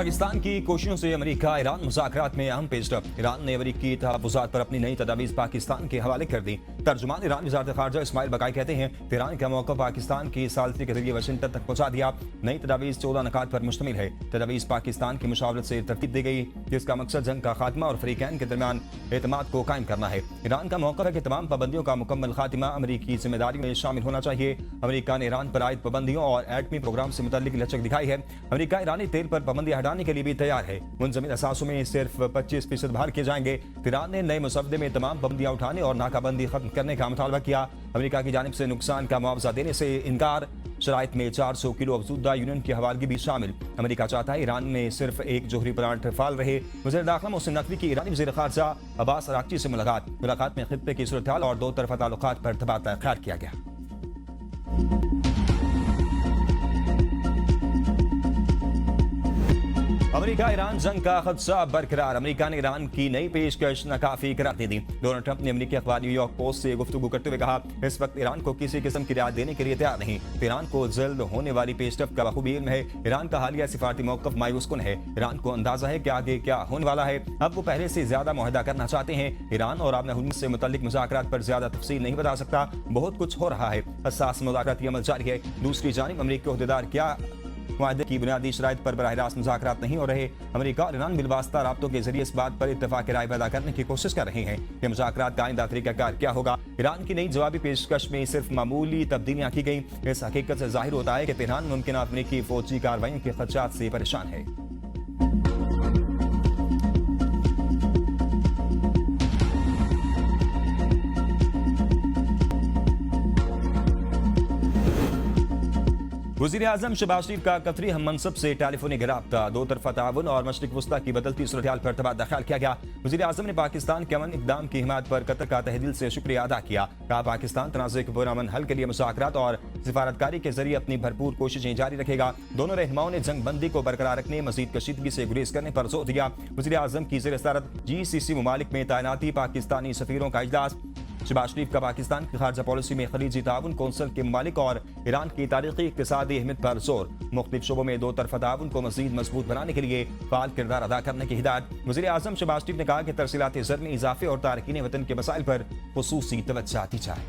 पाकिस्तान की कोशिशों से अमेरिका ईरान मुज़ाकरात में अहम पेशरफ। ईरान ने अमेरिकी तहफ़्फ़ुज़ात पर अपनी नई तजावीज़ पाकिस्तान के हवाले कर दी। तर्जुमान ईरान वज़ारत ख़ारजा इस्माइल बकाई कहते हैं ईरान का मौक़िफ़ पाकिस्तान की सालसी के जरिए वाशिंगटन तक पहुँचा दिया। नई तजावीज़ 14 नकात पर मुश्तमिल है। तजावीज़ पाकिस्तान की मुशावरत से तरतीब दी गई, जिसका मकसद जंग का खात्मा और फ़रीक़ैन के दरमियान एतमाद को कायम करना है। ईरान का मौक़िफ़ है कि तमाम पाबंदियों का मुकम्मल खात्मा अमेरिकी जिम्मेदारियों में शामिल होना चाहिए। अमेरिका ने ईरान पर आयद पाबंदियों और एटमी प्रोग्राम से मुतल्लिक लचक दिखाई है। अमेरिका ईरानी तेल पर पाबंदी हटाने के लिए भी तैयार है। मुनज़मिन असासों में सिर्फ 25% भार किए जाएंगे। ईरान ने नए मुसवदे में तमाम पाबंदियां उठाने और नाकाबंदी खत्म करने का मुतालबा किया। अमेरिका की जानिब से नुकसान का मुआवजा देने से इनकार। शराइत में 400 किलो अफजूदा यूनियन की हवालगी भी शामिल। अमेरिका चाहता है ईरान में सिर्फ एक जोहरी प्लांट फाल रहे। वज़ीर दाखिला मोहसिन नकवी की ईरानी वज़ीर ख़ारजा अब्बास अराग़ची से मुलाकात में खित्ते की सूरत हाल और दो तरफ़ा ताल्लुकात पर तबादला ख्याल किया गया। अमेरिका ईरान जंग का खदशा बरकरार। अमेरिका ने ईरान की नई पेशकश नाकाफी करार दे दी। डोनाल्ड ट्रंप ने अमेरिकी अखबार न्यूयॉर्क पोस्ट से गुफ्तगू करते हुए कहा, इस वक्त ईरान को किसी किस्म की रियायत देने के लिए तैयार नहीं। ईरान को जल्द होने वाली पेशरफ का बखूबी इल्म है। ईरान का हालिया सिफारती मौक़िफ़ मायूसकुन है। ईरान को अंदाजा है कि आगे क्या होने वाला है। अब वो पहले से ज्यादा मुआहदा करना चाहते हैं। ईरान और आबना हुर्मुज़ से मुतल्लिक मुज़ाकरात पर ज्यादा तफसील नहीं बता सकता। बहुत कुछ हो रहा है। हसास मुज़ाकराती अमल जारी है। दूसरी जानिब अमेरिकी ओहदेदार क्या मुआहदे की बुनियादी शराइत पर बराह रास्त मुज़ाकरात नहीं हो रहे। अमेरिका और ईरान बिलवास्ता राब्तों के जरिए इस बात पर इत्तफाक राय पैदा करने की कोशिश कर रहे हैं कि मुज़ाकरात का आइंदा तरीक़ाकार क्या होगा। ईरान की नई जवाबी पेशकश में सिर्फ मामूली तब्दीलियां की गई। इस हकीकत से जाहिर होता है कि तेहरान मुमकिन अमेरिकी फौजी कार्रवाइयों के खदशात से परेशान है। वज़ीर आज़म शहबाज शरीफ का कतरी हम मनसब से टेलीफोनिक राब्ता, दो तरफा ताउन और मशरिक वस्ता की बदलती सूरत हाल पर तबादला ख्याल किया गया। वज़ीर आज़म ने पाकिस्तान के अमन इक़दाम की हिमायत पर कतर का तहे से शुक्रिया अदा किया। कहा, पाकिस्तान तनाज़े के पुरअमन हल के लिए मुज़ाकरात और सिफारतकारी के जरिए अपनी भरपूर कोशिशें जारी रखेगा। दोनों रहनुमाओं ने जंग बंदी को बरकरार रखने, मज़ीद कशीदगी से गुरेज करने पर जोर दिया। वज़ीर आज़म की ज़ेर सदारत GCC ममालिक में तैनाती, पाकिस्तानी सफ़ीरों का इजलास। शहबाज शरीफ का पाकिस्तान की खारजा पॉलिसी में खलीजी ताउन, कौंसल के ममालिक और ईरान की तारीखी इक़्तिसादी अहमियत पर जोर। मुख्तलिफ शोबों में दो तरफा ताउन को मज़ीद मजबूत बनाने के लिए फ़ाल किरदार अदा करने की हिदायत। वज़ीर आज़म शहबाज शरीफ ने कहा कि तरसीलात ज़र में इजाफे और तारकीन वतन के मसाइल पर खुसूसी तवज्जो दी जाए।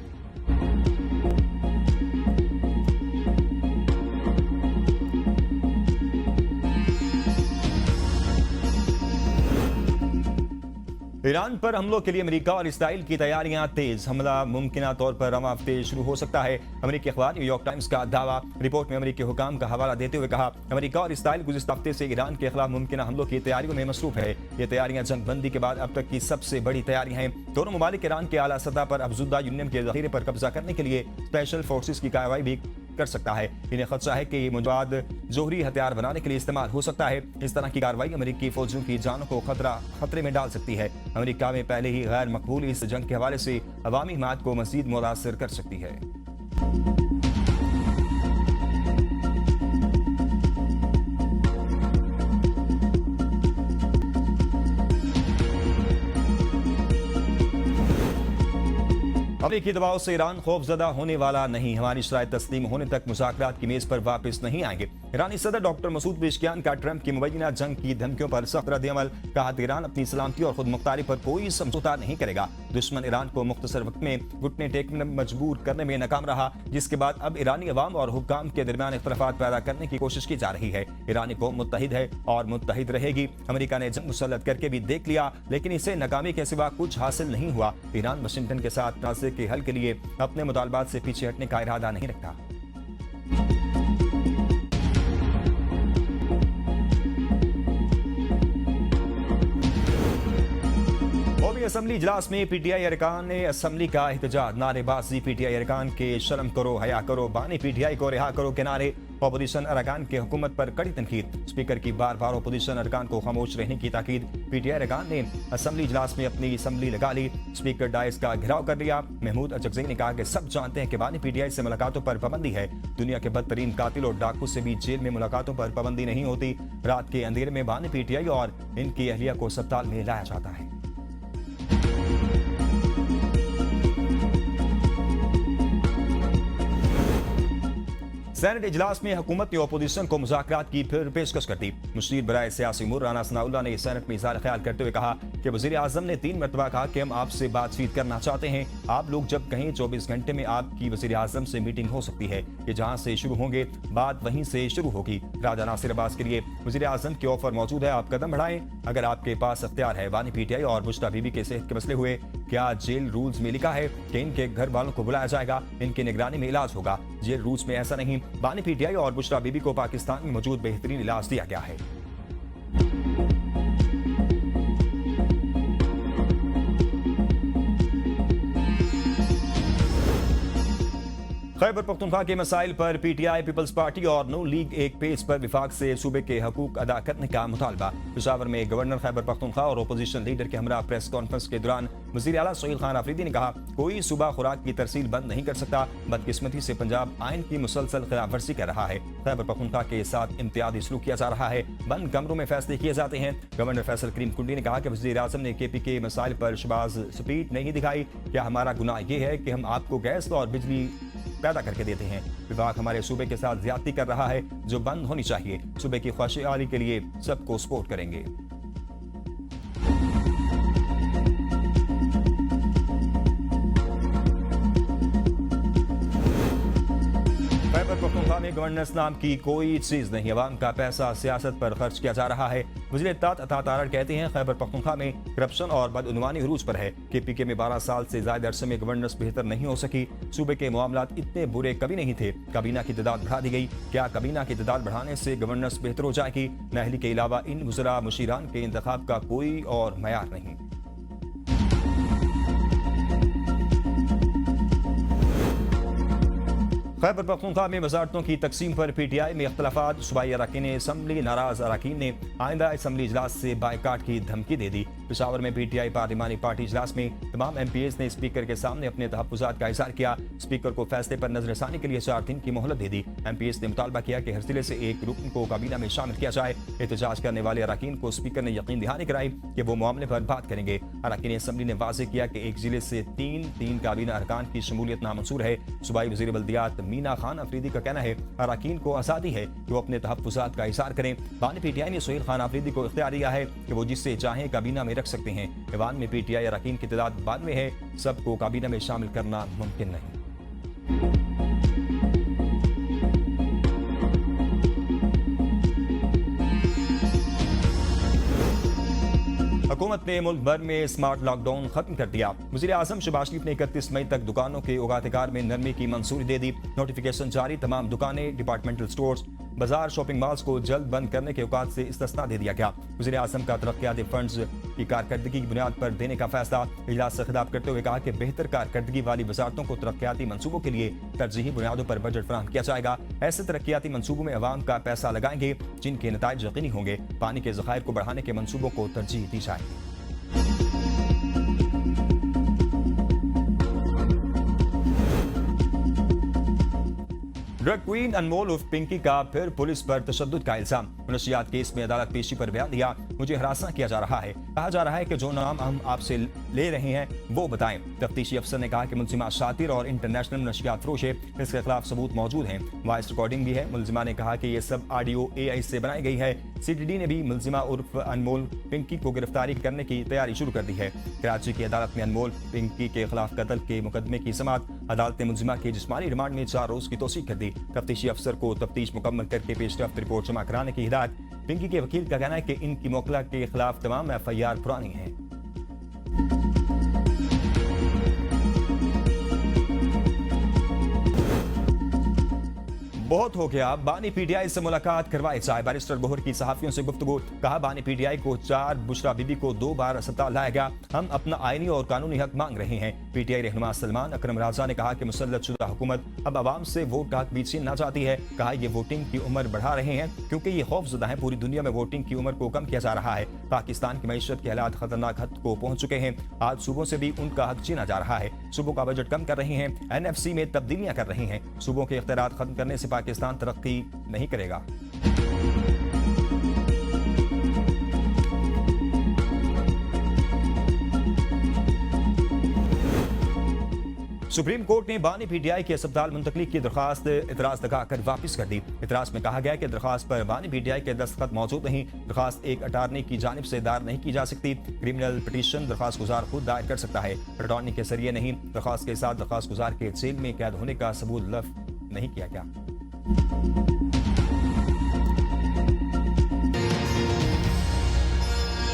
ईरान पर हमलों के लिए अमेरिका और इसराइल की तैयारियां तेज। हमला मुमकिन तौर पर रवां हफ्ते शुरू हो सकता है। अमेरिकी अखबार न्यूयॉर्क टाइम्स का दावा। रिपोर्ट में अमेरिकी हुकाम का हवाला देते हुए कहा, अमेरिका और इसराइल गुज़िश्ता हफ्ते से ईरान के खिलाफ मुमकिन हमलों की तैयारियों में मसरूफ है। ये तैयारियां जंग बंदी के बाद अब तक की सबसे बड़ी तैयारियां हैं। दोनों ममालिक ईरान के आला सतह पर अफजूदा यूनियन के ज़ख़ीरे पर कब्जा करने के लिए स्पेशल फोर्सेस की कार्रवाई भी कर सकता है। इन्हें खदशा है कि ये मुजाद जोहरी हथियार बनाने के लिए इस्तेमाल हो सकता है। इस तरह की कार्रवाई अमेरिकी फौजियों की जानों को खतरे में डाल सकती है। अमेरिका में पहले ही गैर मकबूल इस जंग के हवाले से अवामी हिमायत को मज़ीद मुतासिर कर सकती है। अमेरिकी दबाव से ईरान खौफजदा होने वाला नहीं। हमारी शराइत तस्लीम होने तक मुज़ाकरात की मेज पर वापस नहीं आएंगे। ईरानी सदर डॉक्टर मसूद पेज़ेश्कियान का ट्रंप की मुबैना जंग की धमकियों पर सख्त रद्द-ए-अमल। कहा, ईरान अपनी सलामती और खुद मुख्तारी पर कोई समझौता नहीं करेगा। दुश्मन ईरान को मुख्तसर वक्त में घुटने टेकने में मजबूर करने में नाकाम रहा, जिसके बाद अब ईरानी अवाम और हुक्काम के दरमियान इख्तलाफात पैदा करने की कोशिश की जा रही है। ईरानी कौम मुत्तहिद है और मुत्तहिद रहेगी। अमेरिका ने जंग मुसल्लत करके भी देख लिया, लेकिन इसे नाकामी के सिवा कुछ हासिल नहीं हुआ। ईरान वाशिंगटन के साथ तनाज़े के हल के लिए अपने मुतालबात से पीछे हटने का इरादा नहीं रखता। असम्बली इजलास में पीटीआई अरकान ने असम्बली का एहतजाज। नारेबाजी। पीटीआई अरकान के शर्म करो, हया करो, बानी पीटीआई को रिहा करो के नारे। अपोजिशन अरकान के हुकूमत पर कड़ी तनकीद। स्पीकर की बार बार अपोजिशन अरकान को खामोश रहने की ताकीद। पीटीआई अरकान ने असम्बली इजलास में अपनी असम्बली लगा ली। स्पीकर डायस का घेराव कर लिया। महमूद अचकज़ई ने कहा कि सब जानते हैं कि बानी पीटीआई से मुलाकातों पर पाबंदी है। दुनिया के बदतरीन कातिल और डाकू से भी जेल में मुलाकातों पर पाबंदी नहीं होती। रात के अंधेरे में बानी पीटीआई और इनकी अहलिया को अस्पताल में लाया जाता है। सेनेट इजलास में हुकूमत ने अपोजिशन को मुज़ाकरात की फिर पेशकश कर दी। मुशीर बराए सियासी उमूर राना सनाउल्लाह ने सेनेट में इज़हार ख्याल करते हुए कहा कि वज़ीर आज़म ने 3 मरतबा कहा कि हम आपसे बातचीत करना चाहते हैं। आप लोग जब कहें 24 घंटे में आपकी वज़ीर आज़म से मीटिंग हो सकती है। ये जहां से शुरू होंगे बात वहीं से शुरू होगी। राजा नासिर अब्बास के लिए वज़ीर आज़म के ऑफर मौजूद है, आप कदम बढ़ाएं अगर आपके पास अख्तियार है। वानी पीटीआई और बुशरा बीबी के सेहत के मसले हुए, क्या जेल रूल्स में लिखा है कि इनके घर वालों को बुलाया जाएगा, इनकी निगरानी में इलाज होगा? जेल रूल्स में ऐसा नहीं। बानी पीटीआई और बुशरा बीबी को पाकिस्तान में मौजूद बेहतरीन इलाज दिया गया है। खैबर पख्तूनख्वा के मसाइल पर पीटीआई, पीपल्स पार्टी और नून लीग एक पेज पर विफाक से सूबे के हकूक अदा करने का मुतालबा। पेशावर में गवर्नर खैबर पख्तूनख्वा और अपोजिशन लीडर के हमरा प्रेस कॉन्फ्रेंस के दौरान वज़ीर आला सोहेल खान आफरीदी ने कहा, कोई सूबा खुराक की तरसील बंद नहीं कर सकता। बदकिस्मती से पंजाब आइन की मुसलसल खिलाफ वर्जी कर रहा है। खैबर पख्तूनख्वा के साथ इम्तियाजी सलूक किया जा रहा है। बंद कमरों में फैसले किए जाते हैं। गवर्नर फैसल करीम कुंडी ने कहा कि वज़ीर आज़म ने KP के मसाइल पर शबाज स्पीड नहीं दिखाई। क्या हमारा गुनाह यह है कि हम आपको गैस और बिजली पैदा करके देते हैं? विभाग हमारे सूबे के साथ ज्यादती कर रहा है जो बंद होनी चाहिए। सूबे की खुशहाली के लिए सबको सपोर्ट करेंगे। खैबर पख्तूनख्वा में गवर्नेंस नाम की कोई चीज नहीं। अवाम का पैसा सियासत पर खर्च किया जा रहा है। वज़ीर इत्तेफाक अता तारड़ कहते हैं, खैबर पख्तूनख्वा में करप्शन और बदउनवानी उरूज पर है। KPK में 12 साल से ज्यादा अरसे में गवर्नेंस बेहतर नहीं हो सकी। सूबे के मामलात इतने बुरे कभी नहीं थे। काबीना की तादाद बढ़ा दी गई। क्या काबीना की तादाद बढ़ाने से गवर्नेंस बेहतर हो जाएगी? नाअहली के अलावा इन वज़रा मुशीरान के इंतखाब का कोई और मयार नहीं। खैबर पख्तूनख्वा में वजारतों की तकसीम पर PTI में इख्तलाफात। सूबाई अरकान असम्बली नाराज अरकान ने आइंदा असम्बली इजलास से बायकाट की धमकी दे दी। पेशावर में PTI पार्लिमानी पार्टी इजलास में तमाम MPs ने स्पीकर के सामने अपने तहफ़्फ़ुज़ात का इज़हार किया। स्पीकर को फैसले पर नजरसानी के लिए 4 दिन की मोहलत दे दी। MPs ने मुतालबा किया कि हर जिले से एक रुकन को काबीना में शामिल किया जाए। एहतजाज करने वाले अरकान को स्पीकर ने यकीन दहानी कराई कि वो मामले पर बात करेंगे। अरकान असम्बली ने वाज़ेह किया कि एक जिले से तीन काबीना अरकान की शमूलियत नामंजूर है। सूबाई वज़ीर बल्दियात मीना खान आफरीदी का कहना है, अरकान को आज़ादी है कि वो अपने तहफ़्फ़ुज़ात का इज़हार करें। बानी PTI ने सोहेल खान आफरीदी को इख्तियार दिया है कि वो जिससे चाहें काबीना में रख सकते हैं। ईवान में PTI अरकान की तादाद 92 है। सबको काबीना में शामिल करना मुमकिन नहीं। हुकूमत ने मुल्क भर में स्मार्ट लॉकडाउन खत्म कर दिया। वज़ीर आज़म शहबाज शरीफ ने 31 मई तक दुकानों के औकात-ए-कार में नरमी की मंजूरी दे दी। नोटिफिकेशन जारी। तमाम दुकानें, डिपार्टमेंटल स्टोर्स, बाजार, शॉपिंग मॉल्स को जल्द बंद करने के औकात से इस्तिस्ना दे दिया गया। वज़ीर आज़म का तरक्याती फंड्स की कारकर्दगी की बुनियाद पर देने का फैसला। इजलास से खिताब करते हुए कहा कि बेहतर कारकर्दगी वाली वजारतों को तरक्याती मंसूबों के लिए तरजीही बुनियादों पर बजट फराहम किया जाएगा। ऐसे तरक्याती मंसूबों में अवाम का पैसा लगाएंगे जिनके नताइज यकीनी होंगे। पानी के ज़खायर को बढ़ाने के मंसूबों को तरजीह दी जाएगी। ड्रग क्वीन अनमोल उर्फ पिंकी का फिर पुलिस पर तशद्दुद का इल्जाम। मुनशियात केस में अदालत पेशी पर बयान दिया। मुझे हरासा किया जा रहा है। कहा जा रहा है कि जो नाम हम आपसे ले रहे हैं वो बताएं। तफ्तीशी अफसर ने कहा कि मुलजिमा शातिर और इंटरनेशनल नशियात फरोश है। इसके खिलाफ सबूत मौजूद हैं। वॉइस रिकॉर्डिंग भी है। मुलजिमा ने कहा कि ये सब ऑडियो AI से बनाई गई है। CTD ने भी मुलजिमा उर्फ अनमोल पिंकी को गिरफ्तारी करने की तैयारी शुरू कर दी है। कराची की अदालत में अनमोल पिंकी के खिलाफ कत्ल के मुकदमे की समाअत। अदालत ने मुलजिमा के जिस्मानी रिमांड में 4 रोज की तौसीक कर दी। तफ्तीशी अफसर को तफ्तीश मुकम्मल करके पेशरफ्त रिपोर्ट जमा कराने की हिदायत। पिंकी के वकील का कहना है कि इनकी मोकला के खिलाफ तमाम FIR पुरानी है। बहुत हो गया। बानी PTI से मुलाकात करवाए जाए। बैरिस्टर गोहर की सहाफियों से गुफ्तगू। कहा, बानी PTI को 4 बुशरा बीबी को 2 बार अस्पताल लाया गया। हम अपना आईनी और कानूनी हक मांग रहे हैं। PTI रहनुमा सलमान अकरम राजा ने कहा कि मुसल्लतशुदा हुकूमत अब आवाम से वोट का हक भी छीनना चाहती है। कहा, ये वोटिंग की उम्र बढ़ा रहे हैं क्योंकि ये खौफजदा है। पूरी दुनिया में वोटिंग की उम्र को कम किया जा रहा है। पाकिस्तान की मईशत के हालात खतरनाक हद को पहुंच चुके हैं। आज सूबों से भी उनका हक छीना जा रहा है। सूबों का बजट कम कर रहे हैं। NFC में तब्दीलियां कर रहे हैं। सूबों के इख्तियारात खत्म करने से पाकिस्तान तरक्की नहीं करेगा। सुप्रीम कोर्ट ने बानी पीटीआई की अस्पताल मुंतकली की दरखास्त इतराज लगाकर वापस कर दी। इतराज में कहा गया कि दरखास्त पर बानी पीटीआई के दस्तखत मौजूद नहीं। दरखास्त एक अटारनी की जानिब से दायर नहीं की जा सकती। क्रिमिनल पिटीशन दरखास्त गुजार खुद दायर कर सकता है, अटॉर्नी के जरिए नहीं। दरखास्त के साथ दरखास्त गुजार के जेल में कैद होने का सबूत लफ्ज नहीं किया गया।